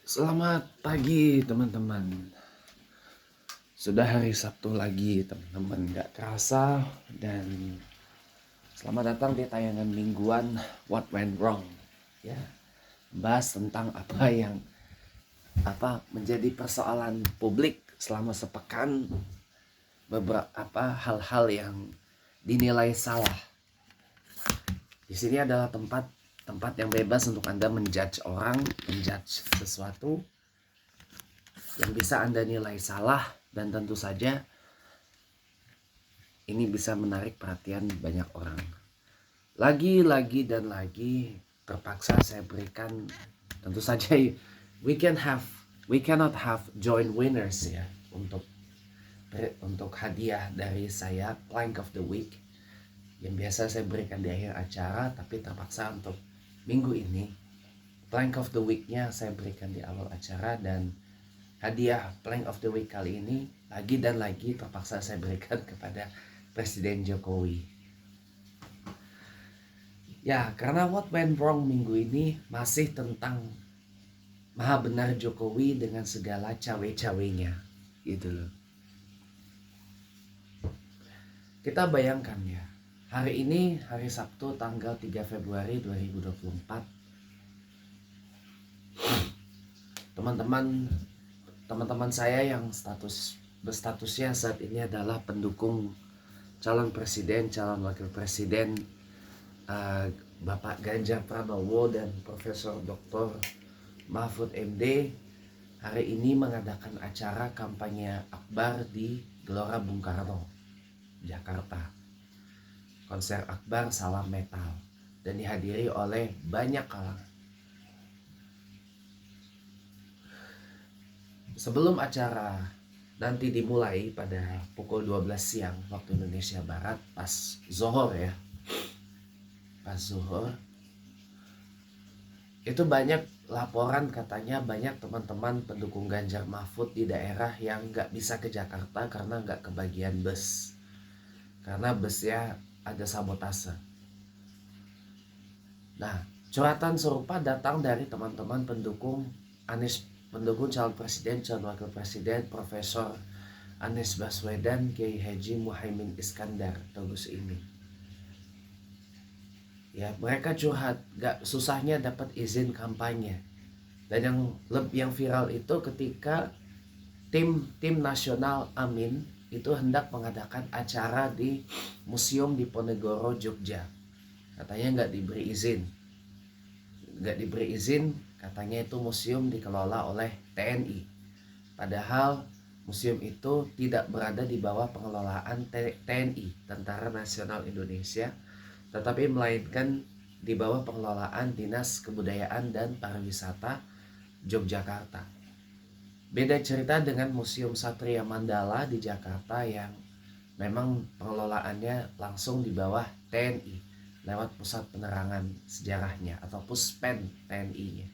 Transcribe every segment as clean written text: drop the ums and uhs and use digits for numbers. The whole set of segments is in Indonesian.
Selamat pagi teman-teman. Sudah hari Sabtu lagi teman-teman, gak kerasa. Dan selamat datang di tayangan mingguan What Went Wrong. Ya, bahas tentang apa menjadi persoalan publik selama sepekan. Beberapa hal-hal yang dinilai salah. Di sini adalah tempat yang bebas untuk Anda menjudge orang, menjudge sesuatu yang bisa Anda nilai salah, dan tentu saja ini bisa menarik perhatian banyak orang. Lagi terpaksa saya berikan, tentu saja we cannot have joint winners ya untuk hadiah dari saya Plank of the Week yang biasa saya berikan di akhir acara, tapi terpaksa untuk minggu ini Plank of the Week-nya saya berikan di awal acara, dan hadiah Plank of the Week kali ini lagi terpaksa saya berikan kepada Presiden Jokowi. Ya, karena What Went Wrong minggu ini masih tentang maha benar Jokowi dengan segala cawe-cawenya, gitu loh. Kita bayangkan ya, hari ini hari Sabtu tanggal 3 Februari 2024. Teman-teman saya yang berstatusnya saat ini adalah pendukung calon presiden, calon wakil presiden Bapak Ganjar Pranowo dan Profesor Dr. Mahfud MD hari ini mengadakan acara kampanye akbar di Gelora Bung Karno, Jakarta. Konser akbar Salam Metal, dan dihadiri oleh banyak kalangan. Sebelum acara nanti dimulai pada pukul 12 siang waktu Indonesia Barat, pas zuhur, itu banyak laporan katanya banyak teman-teman pendukung Ganjar Mahfud di daerah yang gak bisa ke Jakarta karena gak kebagian bus, karena busnya ada sabotase. Nah, curhatan serupa datang dari teman-teman pendukung calon presiden, calon wakil presiden Profesor Anies Baswedan, Kiai Haji Muhaimin Iskandar atau Gus Imin. Ya, mereka curhat gak susahnya dapat izin kampanye. Dan yang viral itu ketika tim nasional Amin itu hendak mengadakan acara di Museum Diponegoro, Jogja. Katanya gak diberi izin, katanya itu museum dikelola oleh TNI. Padahal museum itu tidak berada di bawah pengelolaan TNI, Tentara Nasional Indonesia, tetapi melainkan di bawah pengelolaan Dinas Kebudayaan dan Pariwisata Yogyakarta. Beda cerita dengan Museum Satria Mandala di Jakarta yang memang pengelolaannya langsung di bawah TNI lewat Pusat Penerangan Sejarahnya atau Puspen TNI-nya.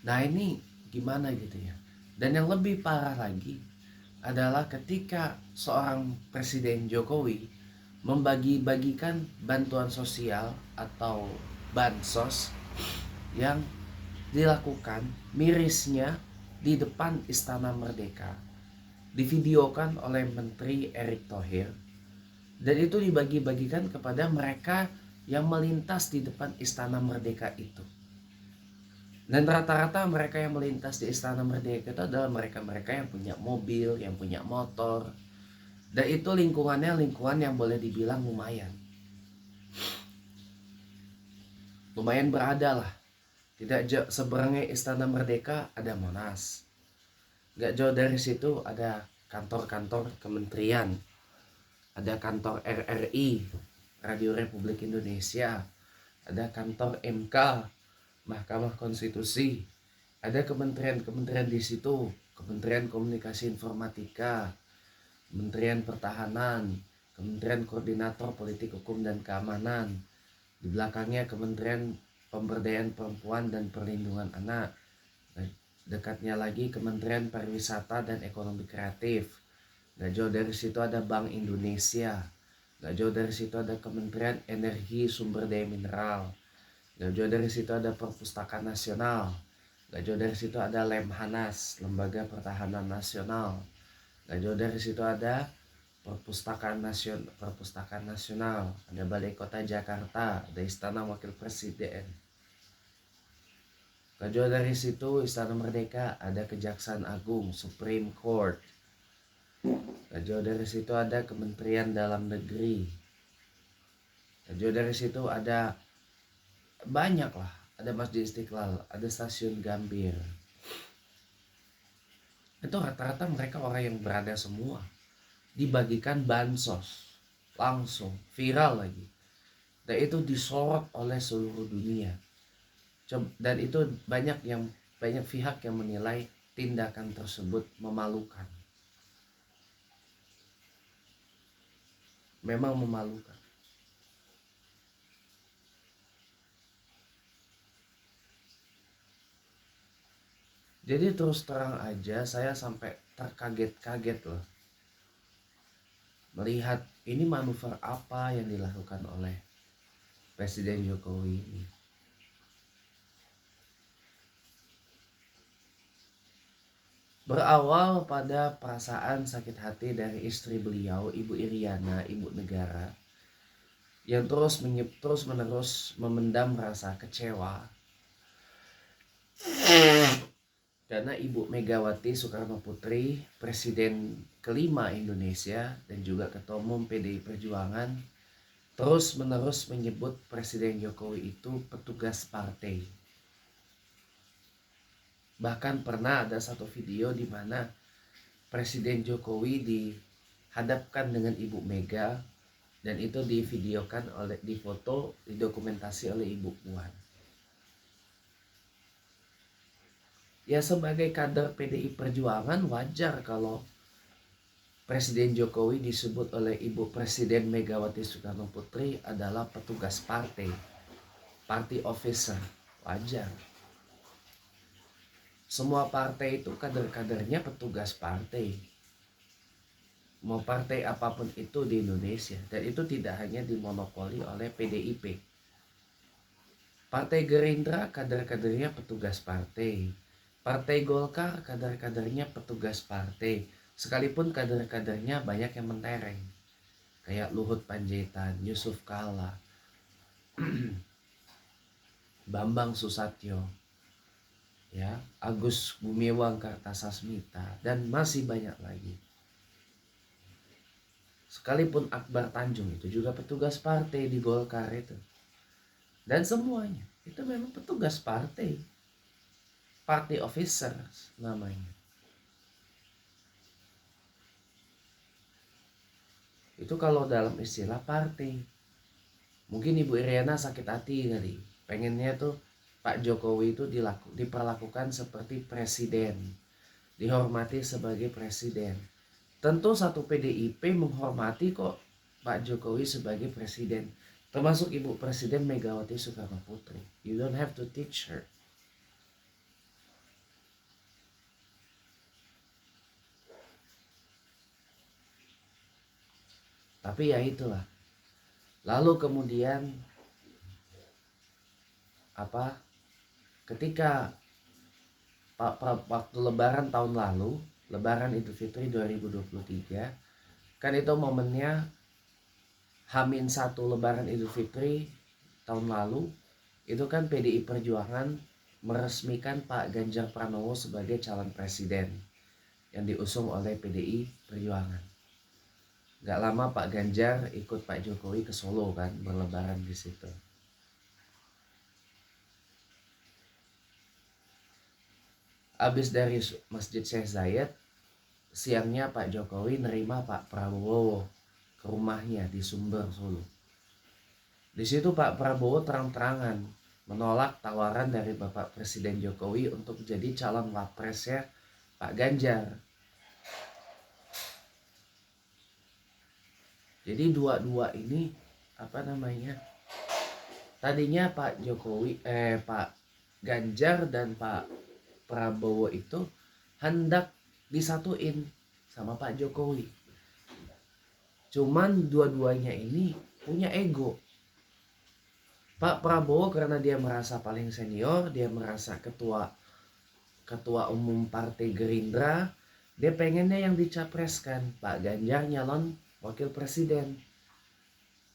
Nah, ini gimana gitu ya. Dan yang lebih parah lagi adalah ketika seorang Presiden Jokowi membagi-bagikan bantuan sosial atau bansos yang dilakukan mirisnya di depan Istana Merdeka, divideokan oleh Menteri Erick Thohir, dan itu dibagi-bagikan kepada mereka yang melintas di depan Istana Merdeka itu. Dan rata-rata mereka yang melintas di Istana Merdeka itu adalah mereka-mereka yang punya mobil, yang punya motor. Dan itu lingkungan yang boleh dibilang lumayan berada lah. Tidak jauh seberangnya Istana Merdeka ada Monas. Gak jauh dari situ ada kantor-kantor kementerian. Ada kantor RRI, Radio Republik Indonesia. Ada kantor MK, Mahkamah Konstitusi. Ada kementerian-kementerian di situ, Kementerian Komunikasi Informatika, Kementerian Pertahanan, Kementerian Koordinator Politik Hukum dan Keamanan. Di belakangnya Kementerian Pemberdayaan Perempuan dan Perlindungan Anak. Dekatnya lagi Kementerian Pariwisata dan Ekonomi Kreatif. Gak jauh dari situ ada Bank Indonesia. Gak jauh dari situ ada Kementerian Energi Sumber Daya Mineral. Gak jauh dari situ ada Perpustakaan Nasional. Gak jauh dari situ ada Lemhanas, Lembaga Pertahanan Nasional. Gak jauh dari situ ada Perpustakaan Nasional, ada Balai Kota Jakarta, ada Istana Wakil Presiden. Gak jauh dari situ Istana Merdeka, ada Kejaksaan Agung, Supreme Court. Gak jauh dari situ ada Kementerian Dalam Negeri. Gak jauh dari situ ada banyak lah, ada Masjid Istiqlal, ada Stasiun Gambir. Itu rata-rata mereka orang yang berada semua. Dibagikan bansos langsung, viral lagi, dan itu disorot oleh seluruh dunia. Dan itu banyak pihak yang menilai tindakan tersebut memalukan. Memang memalukan. Jadi terus terang aja saya sampai terkaget-kaget loh melihat ini manuver apa yang dilakukan oleh Presiden Jokowi ini. Berawal pada perasaan sakit hati dari istri beliau, Ibu Iriana, ibu negara, yang terus menerus memendam rasa kecewa karena Ibu Megawati Soekarno Putri, Presiden kelima Indonesia dan juga Ketua Umum PDI Perjuangan, terus menerus menyebut Presiden Jokowi itu petugas partai. Bahkan pernah ada satu video di mana Presiden Jokowi dihadapkan dengan Ibu Mega, dan itu divideokan difoto, didokumentasi oleh Ibu Puan. Ya sebagai kader PDI Perjuangan wajar kalau Presiden Jokowi disebut oleh Ibu Presiden Megawati Soekarno Putri adalah petugas partai, party officer, wajar. Semua partai itu kader-kadernya petugas partai. Mau partai apapun itu di Indonesia, dan itu tidak hanya dimonopoli oleh PDIP. Partai Gerindra kader-kadernya petugas partai. Partai Golkar kader-kadernya petugas partai. Sekalipun kader-kadernya banyak yang mentereng. Kayak Luhut Panjaitan, Yusuf Kala, Bambang Susatyo, ya, Agus Gumiwang Kartasasmita, dan masih banyak lagi. Sekalipun Akbar Tanjung itu juga petugas partai di Golkar itu. Dan semuanya itu memang petugas partai. Party officers namanya. Itu kalau dalam istilah partai. Mungkin Ibu Iriana sakit hati kali. Pengennya tuh Pak Jokowi itu diperlakukan seperti presiden. Dihormati sebagai presiden. Tentu satu PDIP menghormati kok Pak Jokowi sebagai presiden. Termasuk Ibu Presiden Megawati Soekarno Putri. You don't have to teach her. Tapi ya itulah. Lalu kemudian ketika waktu Lebaran tahun lalu, Lebaran Idul Fitri 2023, kan itu momennya H-1 Lebaran Idul Fitri tahun lalu, itu kan PDI Perjuangan meresmikan Pak Ganjar Pranowo sebagai calon presiden yang diusung oleh PDI Perjuangan. Gak lama Pak Ganjar ikut Pak Jokowi ke Solo kan, berlebaran di situ. Abis dari Masjid Syekh Zayed, siangnya Pak Jokowi nerima Pak Prabowo ke rumahnya di Sumber, Solo. Di situ Pak Prabowo terang-terangan menolak tawaran dari Bapak Presiden Jokowi untuk jadi calon wapresnya Pak Ganjar. Jadi dua-dua ini tadinya Pak Ganjar dan Pak Prabowo itu hendak disatuin sama Pak Jokowi. Cuman dua-duanya ini punya ego. Pak Prabowo karena dia merasa paling senior, dia merasa ketua umum Partai Gerindra, dia pengennya yang dicapreskan Pak Ganjar nyalon wakil presiden.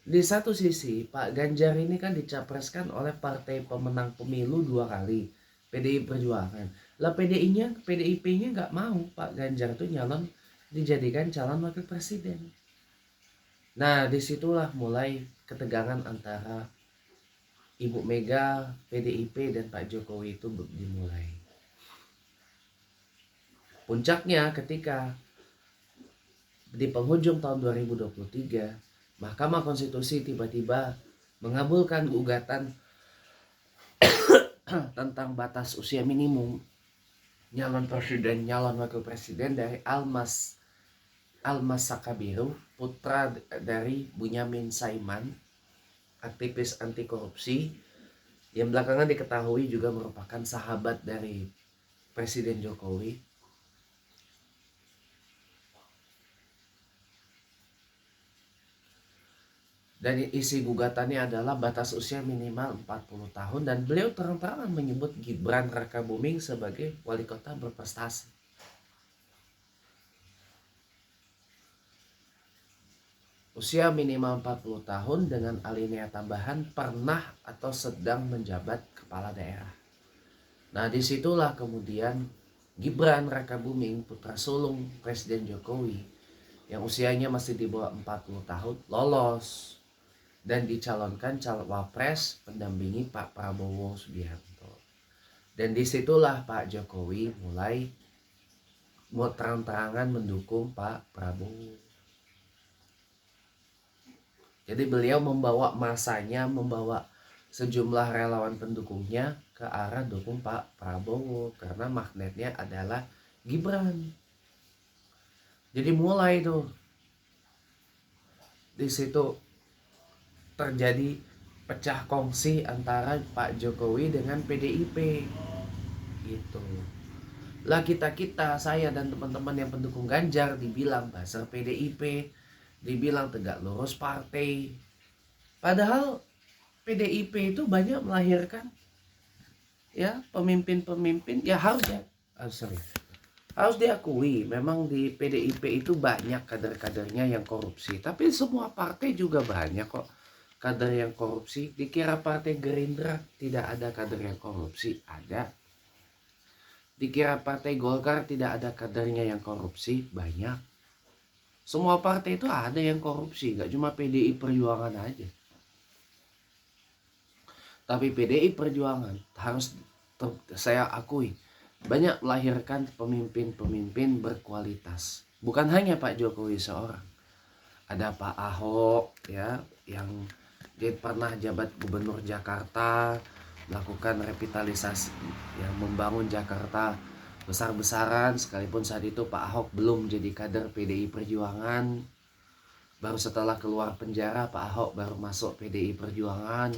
Di satu sisi Pak Ganjar ini kan dicapreskan oleh partai pemenang pemilu 2 kali, PDI Perjuangan. Lah PDIP-nya nggak mau Pak Ganjar tuh nyalon dijadikan calon wakil presiden. Nah disitulah mulai ketegangan antara Ibu Mega, PDIP dan Pak Jokowi itu dimulai. Puncaknya ketika di penghujung tahun 2023, Mahkamah Konstitusi tiba-tiba mengabulkan gugatan tentang batas usia minimum nyalon presiden, nyalon wakil presiden dari Almas Sakabiru, putra dari Bunyamin Saiman, aktivis anti korupsi yang belakangan diketahui juga merupakan sahabat dari Presiden Jokowi. Dan isi gugatannya adalah batas usia minimal 40 tahun dan beliau terang-terangan menyebut Gibran Rakabuming sebagai wali kota berprestasi. Usia minimal 40 tahun dengan alinea tambahan pernah atau sedang menjabat kepala daerah. Nah disitulah kemudian Gibran Rakabuming, putra sulung Presiden Jokowi yang usianya masih di bawah 40 tahun lolos dan dicalonkan cawapres pendampingi Pak Prabowo Subianto. Dan disitulah Pak Jokowi mulai mau terang-terangan mendukung Pak Prabowo. Jadi beliau membawa masanya, membawa sejumlah relawan pendukungnya ke arah dukung Pak Prabowo karena magnetnya adalah Gibran. Jadi mulai tuh di situ terjadi pecah kongsi antara Pak Jokowi dengan PDIP gitu. Lah kita saya dan teman-teman yang pendukung Ganjar dibilang buzzer PDIP, dibilang tegak lurus partai. Padahal PDIP itu banyak melahirkan ya pemimpin-pemimpin ya harus diakui memang di PDIP itu banyak kader-kadernya yang korupsi, tapi semua partai juga banyak kok kader yang korupsi. Dikira partai Gerindra tidak ada kader yang korupsi? Ada. Dikira partai Golkar tidak ada kadernya yang korupsi? Banyak. Semua partai itu ada yang korupsi, gak cuma PDI Perjuangan aja. Tapi PDI Perjuangan harus saya akui banyak melahirkan pemimpin-pemimpin berkualitas. Bukan hanya Pak Jokowi seorang. Ada Pak Ahok ya yang dia pernah jabat gubernur Jakarta, melakukan revitalisasi yang membangun Jakarta besar-besaran, sekalipun saat itu Pak Ahok belum jadi kader PDI Perjuangan. Baru setelah keluar penjara Pak Ahok baru masuk PDI Perjuangan.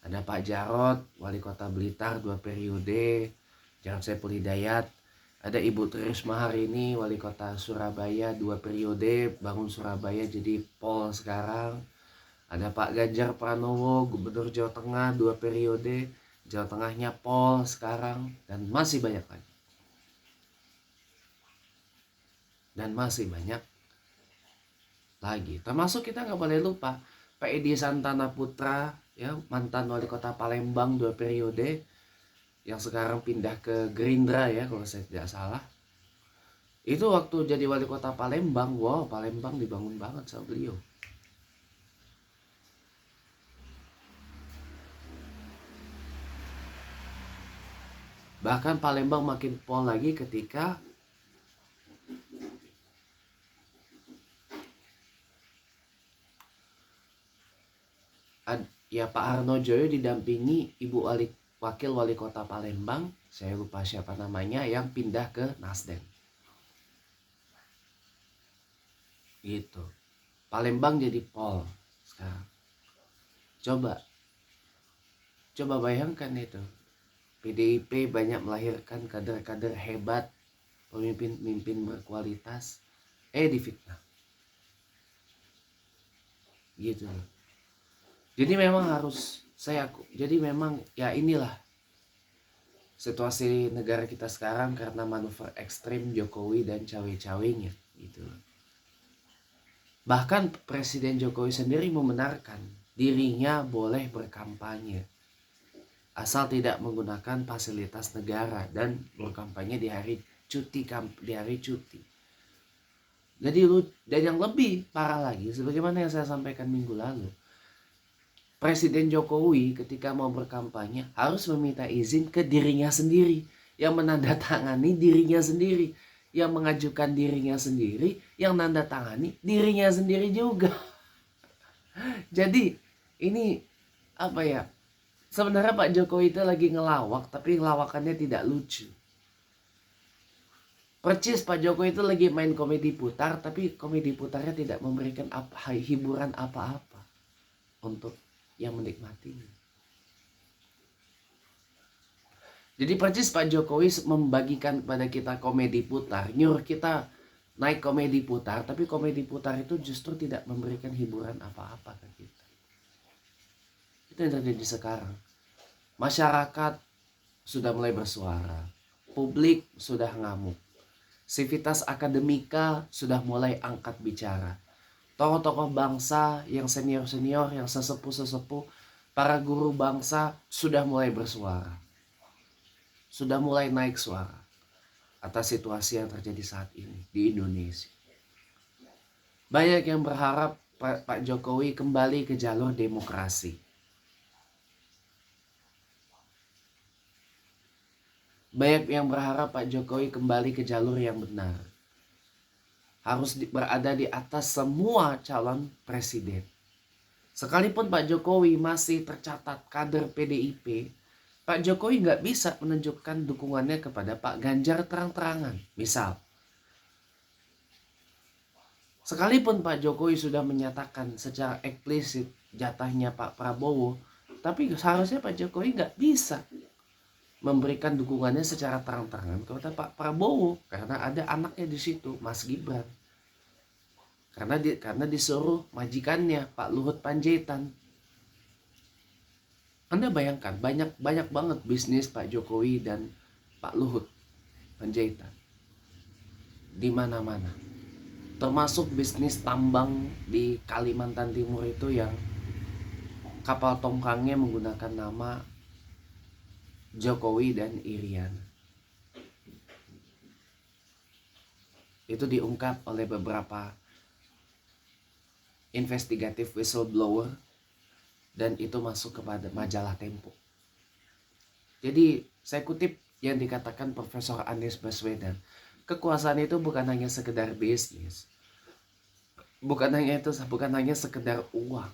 Ada Pak Jarod, wali kota Blitar 2 periode, Jarod Saiful Hidayat. Ada Ibu Tri Risma hari ini, wali kota Surabaya 2 periode, bangun Surabaya jadi Pol sekarang. Ada Pak Ganjar Pranowo, gubernur Jawa Tengah 2 periode, Jawa Tengahnya Pol sekarang, dan masih banyak lagi. Dan masih banyak lagi. Termasuk kita nggak boleh lupa Pak Edi Santana Putra, ya mantan wali kota Palembang 2 periode, yang sekarang pindah ke Gerindra ya kalau saya tidak salah. Itu waktu jadi wali kota Palembang, wow Palembang dibangun banget sama beliau. Bahkan Palembang makin pol lagi ketika ya Pak Harnojoyo didampingi Ibu Wakil Wali Kota Palembang, saya lupa siapa namanya, yang pindah ke Nasdem. Gitu. Palembang jadi pol sekarang. Coba bayangkan itu. PDIP banyak melahirkan kader-kader hebat, pemimpin-pemimpin berkualitas, difitnah. gitu loh. Jadi memang harus jadi memang ya inilah situasi negara kita sekarang karena manuver ekstrim Jokowi dan cawe-cawenya gitu loh. Bahkan Presiden Jokowi sendiri membenarkan dirinya boleh berkampanye asal tidak menggunakan fasilitas negara dan berkampanye di hari cuti. Jadi dan yang lebih parah lagi, sebagaimana yang saya sampaikan minggu lalu, Presiden Jokowi ketika mau berkampanye harus meminta izin ke dirinya sendiri, yang menandatangani dirinya sendiri, yang mengajukan dirinya sendiri, yang nandatangani dirinya sendiri juga. Jadi ini apa ya? Sebenarnya Pak Jokowi itu lagi ngelawak, tapi ngelawakannya tidak lucu. Percis Pak Jokowi itu lagi main komedi putar, tapi komedi putarnya tidak memberikan hiburan apa-apa untuk yang menikmatinya. Jadi percis Pak Jokowi membagikan kepada kita komedi putar, nyuruh kita naik komedi putar, tapi komedi putar itu justru tidak memberikan hiburan apa-apa ke kita. Itu yang terjadi sekarang. Masyarakat sudah mulai bersuara, publik sudah ngamuk, sivitas akademika sudah mulai angkat bicara. Tokoh-tokoh bangsa yang senior-senior, yang sesepuh-sesepuh, para guru bangsa sudah mulai bersuara. Sudah mulai naik suara atas situasi yang terjadi saat ini di Indonesia. Banyak yang berharap Pak Jokowi kembali ke jalur demokrasi. Banyak yang berharap Pak Jokowi kembali ke jalur yang benar. Harus berada di atas semua calon presiden. Sekalipun Pak Jokowi masih tercatat kader PDIP, Pak Jokowi nggak bisa menunjukkan dukungannya kepada Pak Ganjar terang-terangan. Misal, sekalipun Pak Jokowi sudah menyatakan secara eksplisit jatahnya Pak Prabowo, tapi seharusnya Pak Jokowi nggak bisa memberikan dukungannya secara terang-terangan kepada Pak Prabowo karena ada anaknya di situ, Mas Gibran. Karena disuruh majikannya Pak Luhut Panjaitan. Anda bayangkan banyak banget bisnis Pak Jokowi dan Pak Luhut Panjaitan di mana-mana. Termasuk bisnis tambang di Kalimantan Timur itu yang kapal tongkangnya menggunakan nama Jokowi dan Irian. Itu diungkap oleh beberapa investigatif whistleblower dan itu masuk kepada majalah Tempo. Jadi saya kutip yang dikatakan Profesor Anies Baswedan, kekuasaan itu bukan hanya sekedar bisnis, bukan hanya sekedar uang.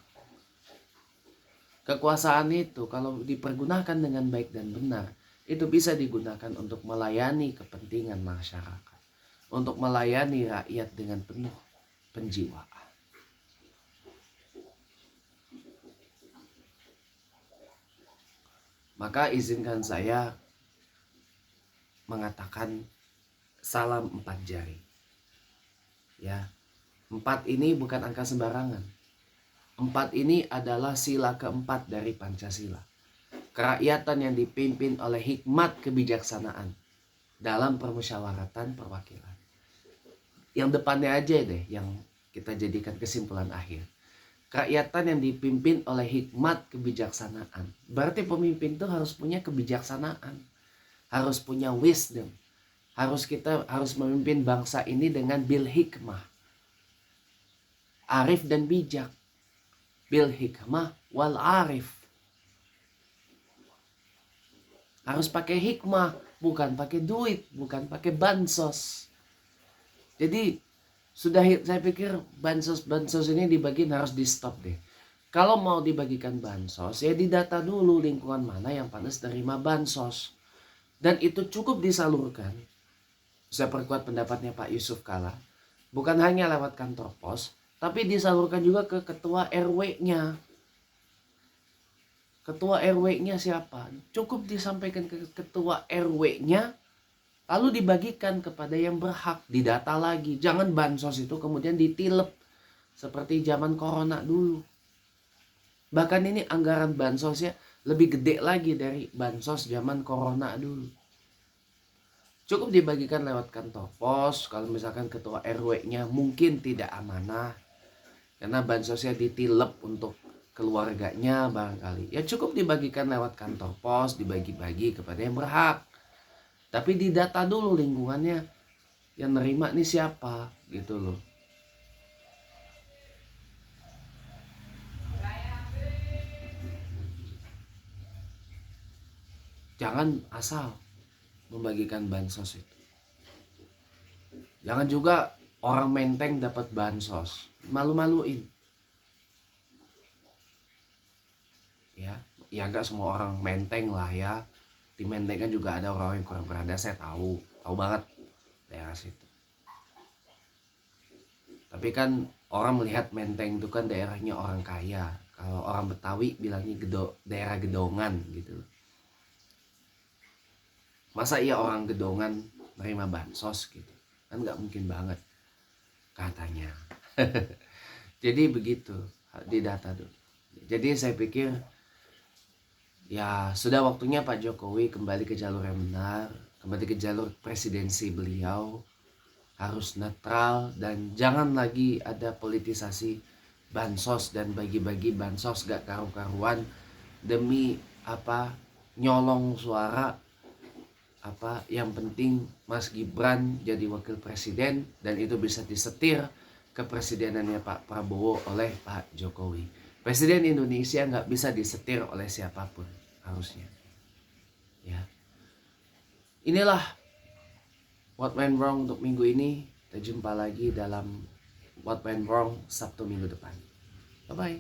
Kekuasaan itu kalau dipergunakan dengan baik dan benar, itu bisa digunakan untuk melayani kepentingan masyarakat, untuk melayani rakyat dengan penuh penjiwaan. Maka izinkan saya mengatakan salam 4 jari. Ya, 4 ini bukan angka sembarangan. 4 ini adalah sila keempat dari Pancasila. Kerakyatan yang dipimpin oleh hikmat kebijaksanaan dalam permusyawaratan perwakilan. Yang depannya aja deh yang kita jadikan kesimpulan akhir. Kerakyatan yang dipimpin oleh hikmat kebijaksanaan. Berarti pemimpin itu harus punya kebijaksanaan. Harus punya wisdom. Kita harus memimpin bangsa ini dengan bil hikmah. Arif dan bijak. Bil hikmah wal arif. Harus pakai hikmah, bukan pakai duit, bukan pakai bansos. Jadi saya pikir bansos ini dibagiin harus di stop deh. Kalau mau dibagikan bansos, ya didata dulu lingkungan mana yang pantas terima bansos. Dan itu cukup disalurkan. Saya perkuat pendapatnya Pak Yusuf Kala. Bukan hanya lewat kantor pos, tapi disalurkan juga ke ketua RW-nya. Ketua RW-nya siapa? Cukup disampaikan ke ketua RW-nya, lalu dibagikan kepada yang berhak, didata lagi. Jangan bansos itu kemudian ditilep seperti zaman corona dulu. Bahkan ini anggaran bansosnya lebih gede lagi dari bansos zaman corona dulu. Cukup dibagikan lewat kantor pos, kalau misalkan ketua RW-nya mungkin tidak amanah, karena bansosnya ditilep untuk keluarganya barangkali. Ya cukup dibagikan lewat kantor pos, dibagi-bagi kepada yang berhak. Tapi didata dulu lingkungannya, yang nerima nih siapa gitu loh. Jangan asal membagikan bansos itu. Jangan juga orang Menteng dapat bansos, malu-maluin. Ya nggak semua orang Menteng lah ya. Di Menteng kan juga ada orang yang kurang berada, saya tahu banget daerah situ. Tapi kan orang melihat Menteng itu kan daerahnya orang kaya. Kalau orang Betawi bilangnya daerah gedongan gitu. Masa iya orang gedongan nerima bansos gitu? Kan nggak mungkin banget katanya. Jadi begitu, didata dulu. Jadi saya pikir ya sudah waktunya Pak Jokowi kembali ke jalur yang benar, kembali ke jalur presidensi beliau, harus netral dan jangan lagi ada politisasi bansos dan bagi-bagi bansos gak karu-karuan demi nyolong suara. Yang penting Mas Gibran jadi wakil presiden dan itu bisa disetir kepresidenannya Pak Prabowo oleh Pak Jokowi. Presiden Indonesia nggak bisa disetir oleh siapapun harusnya. Ya, inilah What Went Wrong untuk minggu ini. Kita jumpa lagi dalam What Went Wrong Sabtu minggu depan. Bye bye.